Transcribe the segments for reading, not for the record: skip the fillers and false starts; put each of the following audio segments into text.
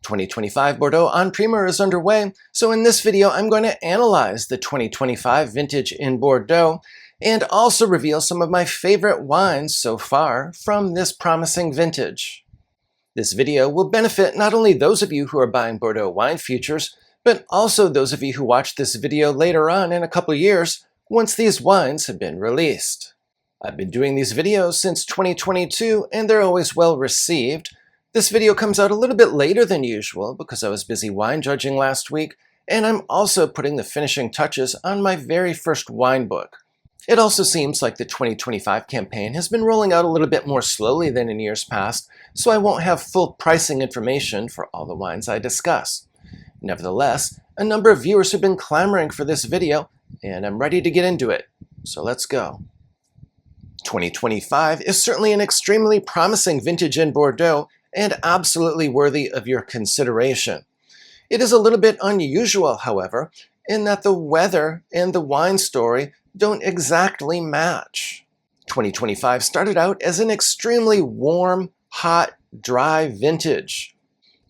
2025 Bordeaux on primeur is underway, so in this video I'm going to analyze the 2025 vintage in Bordeaux and also reveal some of my favorite wines so far from this promising vintage. This video will benefit not only those of you who are buying Bordeaux wine futures, but also those of you who watch this video later on in a couple years once these wines have been released. I've been doing these videos since 2022 and they're always well received. This video comes out a little bit later than usual because I was busy wine judging last week, and I'm also putting the finishing touches on my very first wine book. It also seems like the 2025 campaign has been rolling out a little bit more slowly than in years past, so I won't have full pricing information for all the wines I discuss. Nevertheless, a number of viewers have been clamoring for this video, and I'm ready to get into it, so let's go. 2025 is certainly an extremely promising vintage in Bordeaux, and absolutely worthy of your consideration. It is a little bit unusual, however, in that the weather and the wine story don't exactly match. 2025 started out as an extremely warm, hot, dry vintage.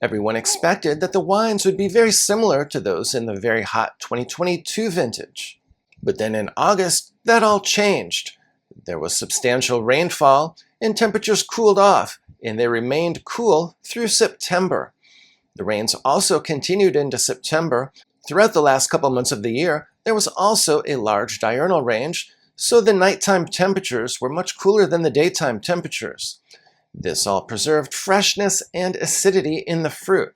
Everyone expected that the wines would be very similar to those in the very hot 2022 vintage. But then in August, that all changed. There was substantial rainfall and temperatures cooled off, and they remained cool through September. The rains also continued into September. Throughout the last couple months of the year, there was also a large diurnal range, so the nighttime temperatures were much cooler than the daytime temperatures. This all preserved freshness and acidity in the fruit.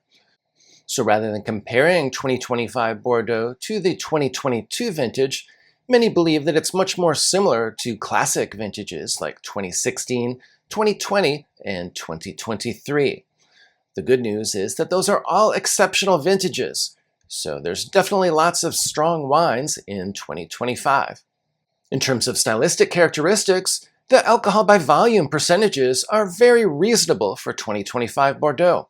So rather than comparing 2025 Bordeaux to the 2022 vintage, many believe that it's much more similar to classic vintages like 2016, 2020, and 2023. The good news is that those are all exceptional vintages, so there's definitely lots of strong wines in 2025. In terms of stylistic characteristics, the alcohol by volume percentages are very reasonable for 2025 Bordeaux.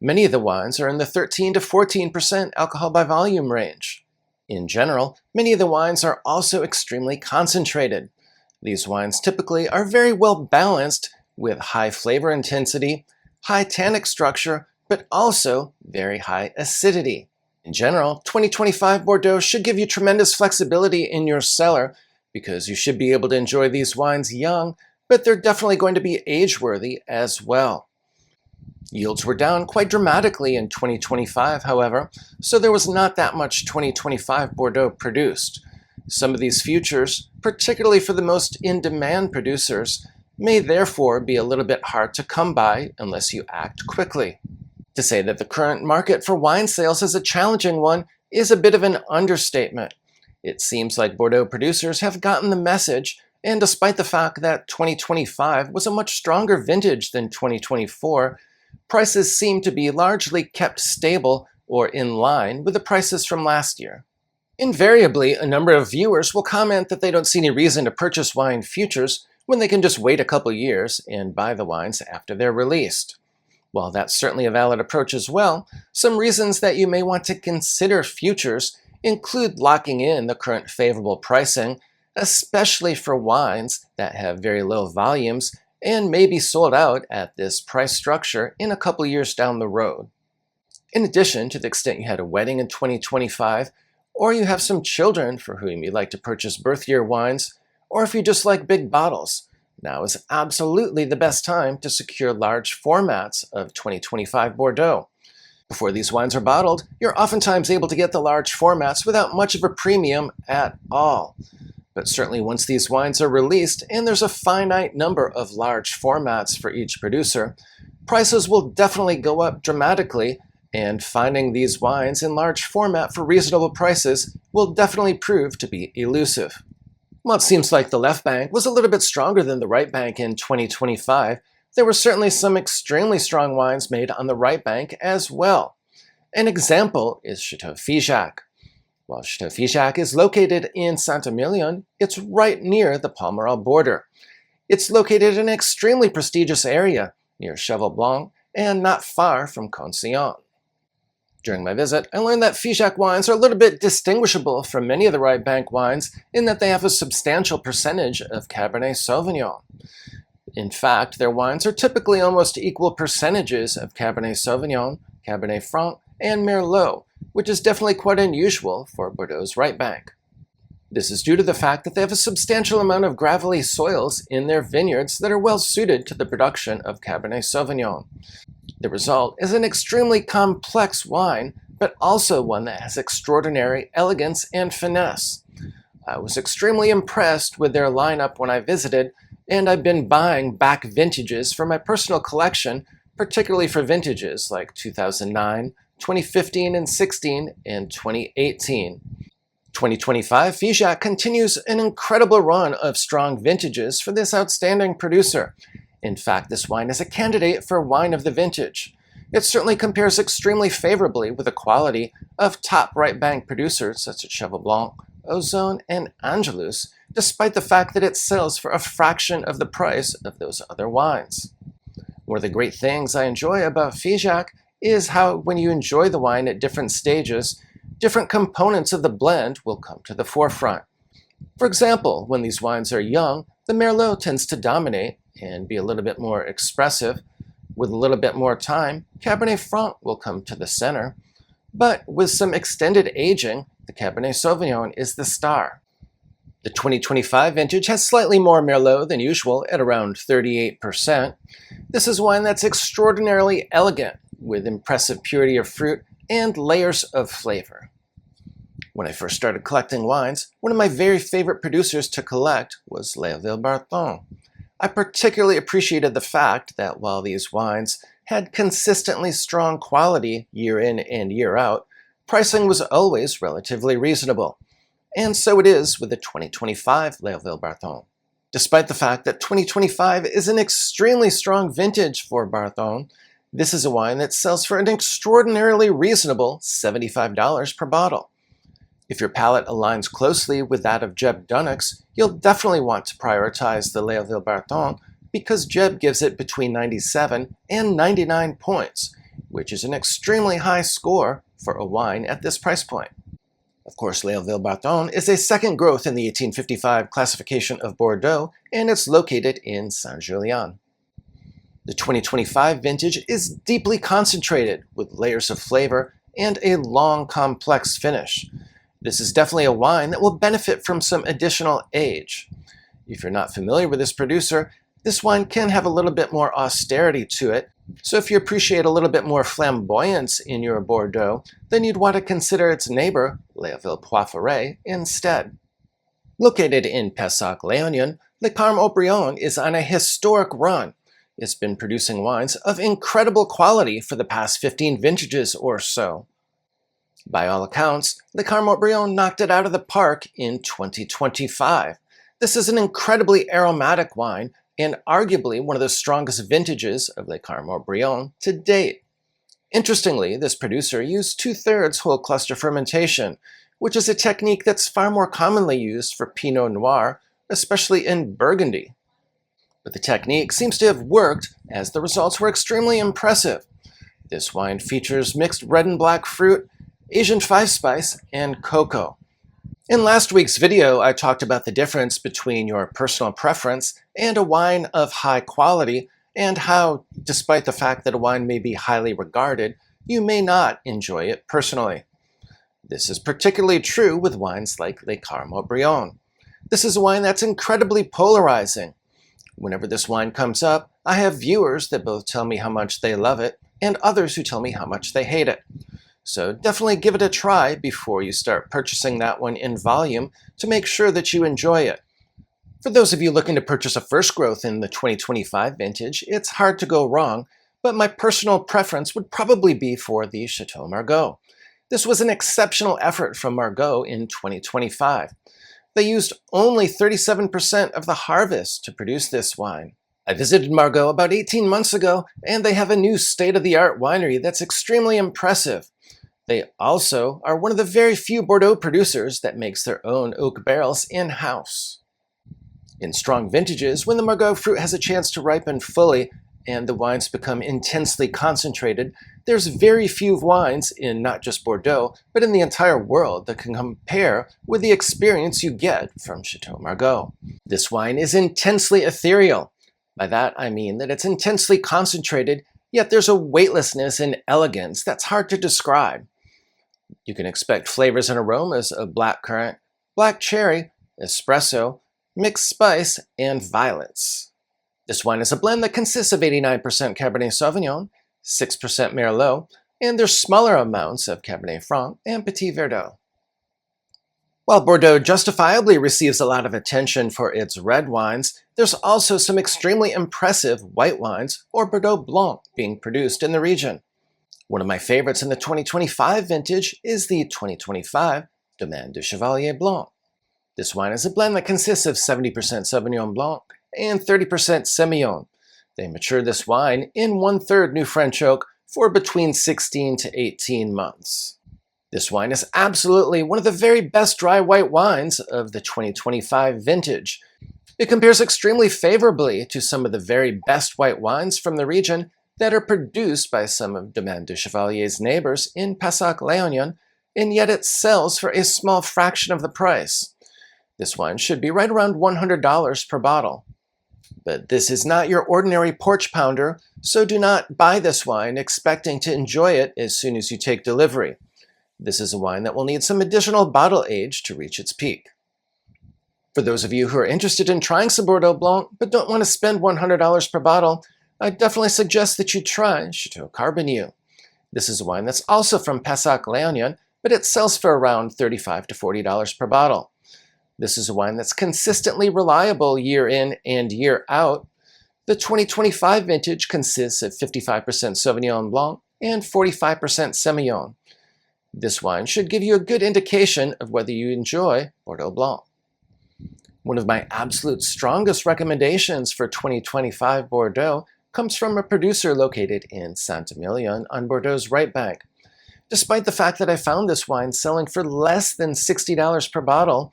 Many of the wines are in the 13 to 14% alcohol by volume range. In general, many of the wines are also extremely concentrated. These wines typically are very well balanced with high flavor intensity, high tannic structure, but also very high acidity. In general, 2025 Bordeaux should give you tremendous flexibility in your cellar because you should be able to enjoy these wines young, but they're definitely going to be age-worthy as well. Yields were down quite dramatically in 2025, however, so there was not that much 2025 Bordeaux produced. Some of these futures, particularly for the most in-demand producers, may therefore be a little bit hard to come by unless you act quickly. To say that the current market for wine sales is a challenging one is a bit of an understatement. It seems like Bordeaux producers have gotten the message, and despite the fact that 2025 was a much stronger vintage than 2024, prices seem to be largely kept stable or in line with the prices from last year. Invariably, a number of viewers will comment that they don't see any reason to purchase wine futures when they can just wait a couple years and buy the wines after they're released. While that's certainly a valid approach as well, some reasons that you may want to consider futures include locking in the current favorable pricing, especially for wines that have very low volumes and may be sold out at this price structure in a couple years down the road. In addition, to the extent you had a wedding in 2025, or you have some children for whom you'd like to purchase birth year wines, or if you just like big bottles, now is absolutely the best time to secure large formats of 2025 Bordeaux. Before these wines are bottled, you're oftentimes able to get the large formats without much of a premium at all. But certainly once these wines are released, and there's a finite number of large formats for each producer, prices will definitely go up dramatically, and finding these wines in large format for reasonable prices will definitely prove to be elusive. While it seems like the left bank was a little bit stronger than the right bank in 2025, there were certainly some extremely strong wines made on the right bank as well. An example is Chateau Figeac. While Chateau Figeac is located in Saint-Emilion, it's right near the Pomerol border. It's located in an extremely prestigious area near Leoville Blanc and not far from Concillon. During my visit, I learned that Figeac wines are a little bit distinguishable from many of the right bank wines in that they have a substantial percentage of Cabernet Sauvignon. In fact, their wines are typically almost equal percentages of Cabernet Sauvignon Cabernet Franc, and Merlot, which is definitely quite unusual for Bordeaux's right bank. This is due to the fact that they have a substantial amount of gravelly soils in their vineyards that are well suited to the production of Cabernet Sauvignon. The result is an extremely complex wine, but also one that has extraordinary elegance and finesse. I was extremely impressed with their lineup when I visited, and I've been buying back vintages for my personal collection, particularly for vintages like 2009, 2015 and 16, and 2018. 2025 Figeac continues an incredible run of strong vintages for this outstanding producer. In fact, this wine is a candidate for Wine of the Vintage. It certainly compares extremely favorably with the quality of top right bank producers such as Cheval Blanc, Ozone, and Angelus, despite the fact that it sells for a fraction of the price of those other wines. One of the great things I enjoy about Figeac is how when you enjoy the wine at different stages, different components of the blend will come to the forefront. For example, when these wines are young, the Merlot tends to dominate and be a little bit more expressive. With a little bit more time, Cabernet Franc will come to the center. But with some extended aging, the Cabernet Sauvignon is the star. The 2025 vintage has slightly more Merlot than usual at around 38%. This is wine that's extraordinarily elegant, with impressive purity of fruit and layers of flavor. When I first started collecting wines, one of my very favorite producers to collect was Leoville Barton. I particularly appreciated the fact that while these wines had consistently strong quality year in and year out, pricing was always relatively reasonable. And so it is with the 2025 Leoville Barton. Despite the fact that 2025 is an extremely strong vintage for Barton, this is a wine that sells for an extraordinarily reasonable $75 per bottle. If your palate aligns closely with that of Jeb Dunnock's, you'll definitely want to prioritize the Leoville Barton because Jeb gives it between 97 and 99 points, which is an extremely high score for a wine at this price point. Of course, Leoville Barton is a second growth in the 1855 classification of Bordeaux, and it's located in Saint-Julien. The 2025 vintage is deeply concentrated with layers of flavor and a long, complex finish. This is definitely a wine that will benefit from some additional age. If you're not familiar with this producer, this wine can have a little bit more austerity to it, so if you appreciate a little bit more flamboyance in your Bordeaux, then you'd want to consider its neighbor, Leoville Poifferet, instead. Located in Pessac-Léognan, Le Carmes Haut-Brion is on a historic run. It's been producing wines of incredible quality for the past 15 vintages or so. By all accounts, Le Carmes Haut-Brion knocked it out of the park in 2025. This is an incredibly aromatic wine and arguably one of the strongest vintages of Le Carmes Haut-Brion to date. Interestingly, this producer used 2/3 whole cluster fermentation, which is a technique that's far more commonly used for Pinot Noir, especially in Burgundy. But the technique seems to have worked as the results were extremely impressive. This wine features mixed red and black fruit, Asian 5-spice, and cocoa. In last week's video, I talked about the difference between your personal preference and a wine of high quality, and how, despite the fact that a wine may be highly regarded, you may not enjoy it personally. This is particularly true with wines like Le Carmes Haut-Brion. This is a wine that's incredibly polarizing. Whenever this wine comes up, I have viewers that both tell me how much they love it, and others who tell me how much they hate it. So definitely give it a try before you start purchasing that one in volume to make sure that you enjoy it. For those of you looking to purchase a first growth in the 2025 vintage, it's hard to go wrong, but my personal preference would probably be for the Chateau Margaux. This was an exceptional effort from Margaux in 2025. They used only 37% of the harvest to produce this wine. I visited Margaux about 18 months ago, and they have a new state-of-the-art winery that's extremely impressive. They also are one of the very few Bordeaux producers that makes their own oak barrels in-house. In strong vintages, when the Margaux fruit has a chance to ripen fully and the wines become intensely concentrated, there's very few wines in not just Bordeaux, but in the entire world that can compare with the experience you get from Chateau Margaux. This wine is intensely ethereal. By that I mean that it's intensely concentrated yet there's a weightlessness and elegance that's hard to describe. You can expect flavors and aromas of blackcurrant, black cherry, espresso, mixed spice, and violets. This wine is a blend that consists of 89% Cabernet Sauvignon, 6% Merlot, and there's smaller amounts of Cabernet Franc and Petit Verdot. While Bordeaux justifiably receives a lot of attention for its red wines, there's also some extremely impressive white wines, or Bordeaux Blanc, being produced in the region. One of my favorites in the 2025 vintage is the 2025 Domaine de Chevalier Blanc. This wine is a blend that consists of 70% Sauvignon Blanc and 30% Semillon. They matured this wine in 1/3 New French oak for between 16 to 18 months. This wine is absolutely one of the very best dry white wines of the 2025 vintage. It compares extremely favorably to some of the very best white wines from the region that are produced by some of Domaine de Chevalier's neighbors in Pessac-Léognan, and yet it sells for a small fraction of the price. This wine should be right around $100 per bottle. But this is not your ordinary porch pounder, so do not buy this wine expecting to enjoy it as soon as you take delivery. This is a wine that will need some additional bottle age to reach its peak. For those of you who are interested in trying some Bordeaux Blanc but don't want to spend $100 per bottle, I definitely suggest that you try Chateau Carbonnieux. This is a wine that's also from Pessac-Léognan, but it sells for around $35 to $40 per bottle. This is a wine that's consistently reliable year in and year out. The 2025 vintage consists of 55% Sauvignon Blanc and 45% Semillon. This wine should give you a good indication of whether you enjoy Bordeaux Blanc. One of my absolute strongest recommendations for 2025 Bordeaux comes from a producer located in Saint-Emilion on Bordeaux's right bank. Despite the fact that I found this wine selling for less than $60 per bottle,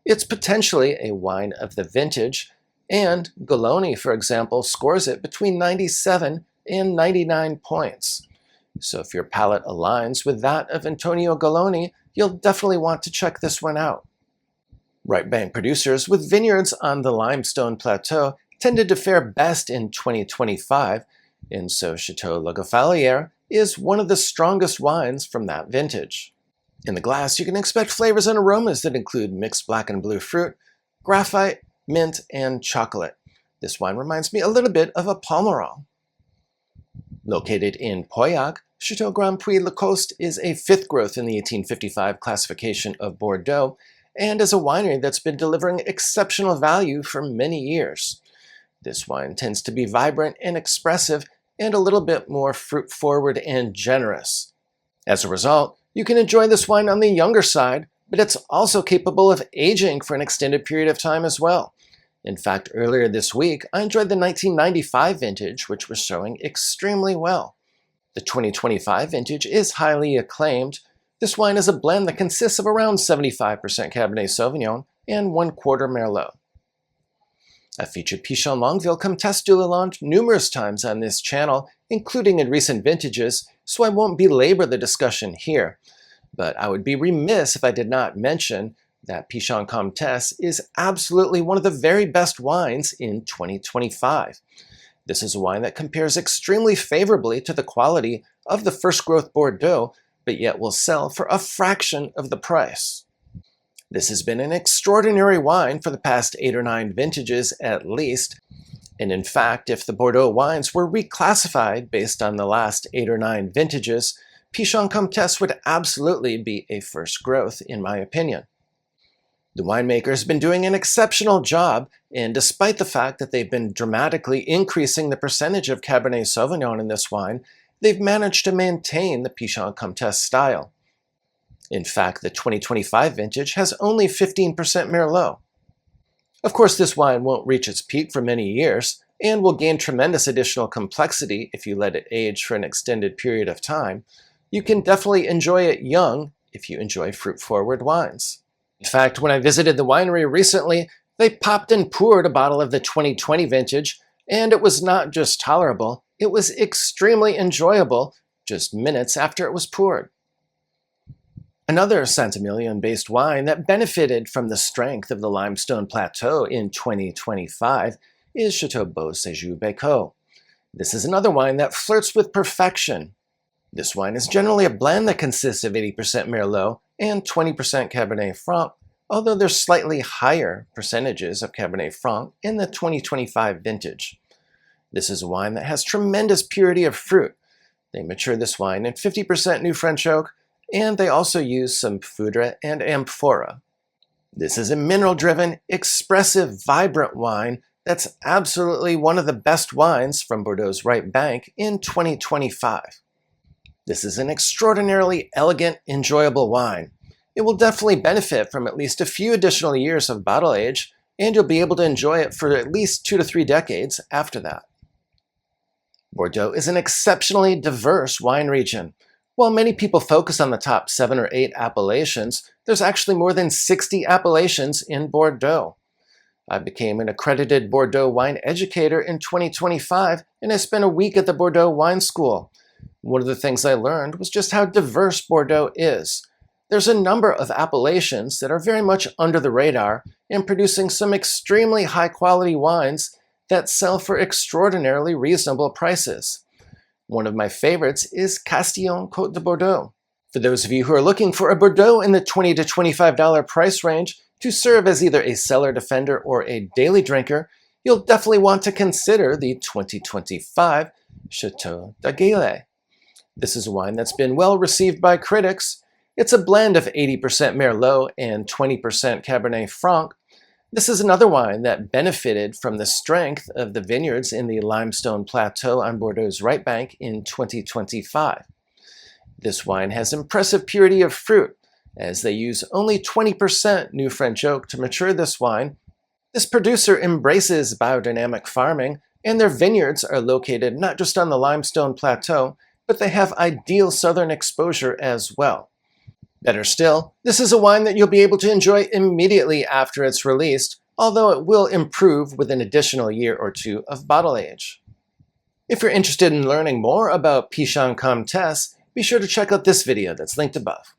it's potentially a wine of the vintage, and Goloni, for example, scores it between 97 and 99 points. So if your palate aligns with that of Antonio Goloni, you'll definitely want to check this one out. Right bank producers with vineyards on the Limestone Plateau tended to fare best in 2025, and so Chateau Gaffeliere is one of the strongest wines from that vintage. In the glass, you can expect flavors and aromas that include mixed black and blue fruit, graphite, mint, and chocolate. This wine reminds me a little bit of a Pomerol. Located in Pauillac, Chateau Grand-Puy-Lacoste is a fifth growth in the 1855 classification of Bordeaux and is a winery that's been delivering exceptional value for many years. This wine tends to be vibrant and expressive and a little bit more fruit-forward and generous. As a result, you can enjoy this wine on the younger side, but it's also capable of aging for an extended period of time as well. In fact, earlier this week, I enjoyed the 1995 vintage, which was showing extremely well. The 2025 vintage is highly acclaimed. This wine is a blend that consists of around 75% Cabernet Sauvignon and 1/4 Merlot. I've featured Pichon Longueville Comtesse de Lalande numerous times on this channel, including in recent vintages, so I won't belabor the discussion here. But I would be remiss if I did not mention that Pichon Comtesse is absolutely one of the very best wines in 2025. This is a wine that compares extremely favorably to the quality of the first growth Bordeaux, but yet will sell for a fraction of the price. This has been an extraordinary wine for the past 8 or 9 vintages at least, and in fact, if the Bordeaux wines were reclassified based on the last 8 or 9 vintages, Pichon Comtesse would absolutely be a first growth in my opinion. The winemaker has been doing an exceptional job, and despite the fact that they've been dramatically increasing the percentage of Cabernet Sauvignon in this wine, they've managed to maintain the Pichon Comtesse style. In fact, the 2025 vintage has only 15% Merlot. Of course, this wine won't reach its peak for many years, and will gain tremendous additional complexity if you let it age for an extended period of time. You can definitely enjoy it young if you enjoy fruit-forward wines. In fact, when I visited the winery recently, they popped and poured a bottle of the 2020 vintage, and it was not just tolerable, it was extremely enjoyable just minutes after it was poured. Another Saint-Emilion-based wine that benefited from the strength of the Limestone Plateau in 2025 is Chateau Beau-Séjour Bécot. This is another wine that flirts with perfection. This wine is generally a blend that consists of 80% Merlot and 20% Cabernet Franc, although there's slightly higher percentages of Cabernet Franc in the 2025 vintage. This is a wine that has tremendous purity of fruit. They mature this wine in 50% New French oak, and they also use some Foudre and Amphora. This is a mineral-driven, expressive, vibrant wine that's absolutely one of the best wines from Bordeaux's right bank in 2025. This is an extraordinarily elegant, enjoyable wine. It will definitely benefit from at least a few additional years of bottle age, and you'll be able to enjoy it for at least 2 to 3 decades after that. Bordeaux is an exceptionally diverse wine region. While many people focus on the top 7 or 8 appellations, there's actually more than 60 appellations in Bordeaux. I became an accredited Bordeaux wine educator in 2025, and I spent a week at the Bordeaux Wine School. One of the things I learned was just how diverse Bordeaux is. There's a number of appellations that are very much under the radar and producing some extremely high-quality wines that sell for extraordinarily reasonable prices. One of my favorites is Castillon Côte de Bordeaux. For those of you who are looking for a Bordeaux in the $20 to $25 price range to serve as either a cellar defender or a daily drinker, you'll definitely want to consider the 2025 Chateau Figeac. This is a wine that's been well received by critics. It's a blend of 80% Merlot and 20% Cabernet Franc. This is another wine that benefited from the strength of the vineyards in the Limestone Plateau on Bordeaux's right bank in 2025. This wine has impressive purity of fruit, as they use only 20% New French oak to mature this wine. This producer embraces biodynamic farming, and their vineyards are located not just on the Limestone Plateau, but they have ideal southern exposure as well. Better still, this is a wine that you'll be able to enjoy immediately after it's released, although it will improve with an additional year or 2 of bottle age. If you're interested in learning more about Pichon Comtesse, be sure to check out this video that's linked above.